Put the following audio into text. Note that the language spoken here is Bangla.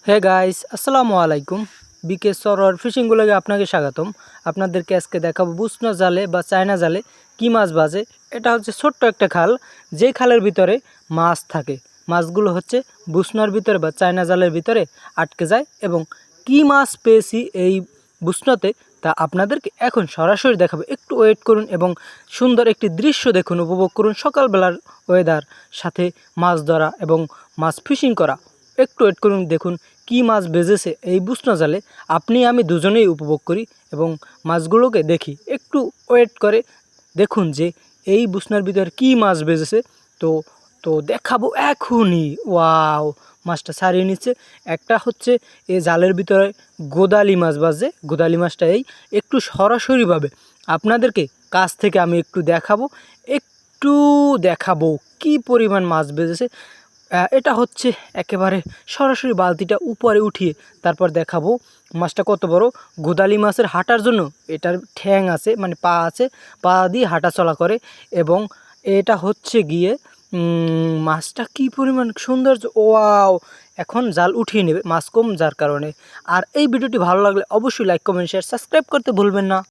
হে গাইস, আসসালামু আলাইকুম। বিকে সরোয়ার ফিশিং গুলোকে আপনাকে স্বাগতম। আপনাদেরকে আজকে দেখাবো বুসনা জালে বা চায়না জালে কি মাছ বাজে। এটা হচ্ছে ছোট্ট একটা খাল, যে খালের ভিতরে মাছ থাকে। মাছগুলো হচ্ছে বুসনার ভিতরে বা চায়না জালের ভিতরে আটকে যায় এবং কি মাছ পেয়েছি এই বুসনাতে তা আপনাদেরকে এখন সরাসরি দেখাবো। একটু ওয়েট করুন এবং সুন্দর একটি দৃশ্য দেখুন, উপভোগ করুন। সকালবেলার ওয়েদার, সাথে মাছ ধরা এবং মাছ ফিশিং করা। একটু ওয়েট করুন, দেখুন কি মাছ বেজেছে এই বুসনা জালে। আপনি আমি দুজনেই উপভোগ করি এবং মাছগুলোকে দেখি। একটু ওয়েট করে দেখুন যে এই বুসনার ভিতরে কি মাছ বেজেছে। তো তো দেখাবো এখনই। ওয়াও, মাছটা ছাড়িয়ে নিচ্ছে। একটা হচ্ছে এই জালের ভিতরে গোদালি মাছ বাজে। গোদালি মাছটা এই একটু সরাসরিভাবে আপনাদেরকে কাছ থেকে আমি একটু দেখাবো। একটু দেখাবো কি পরিমাণ মাছ বেজেছে। এটা হচ্ছে একেবারে সরাসরি বালতিটা উপরে উঠিয়ে তারপর দেখাবো মাছটা কত বড়। গোদালি মাছের হাঁটার জন্য এটার ঠ্যাং আছে, মানে পা আছে, পা দিয়ে হাঁটা চলা করে। এবং এটা হচ্ছে গিয়ে মাছটা কি পরিমাণ সৌন্দর্য। ওয়াও, এখন জাল উঠিয়ে নেবে, মাছ কম যার কারণে। আর এই ভিডিওটি ভালো লাগলে অবশ্যই লাইক, কমেন্ট, শেয়ার, সাবস্ক্রাইব করতে ভুলবেন না।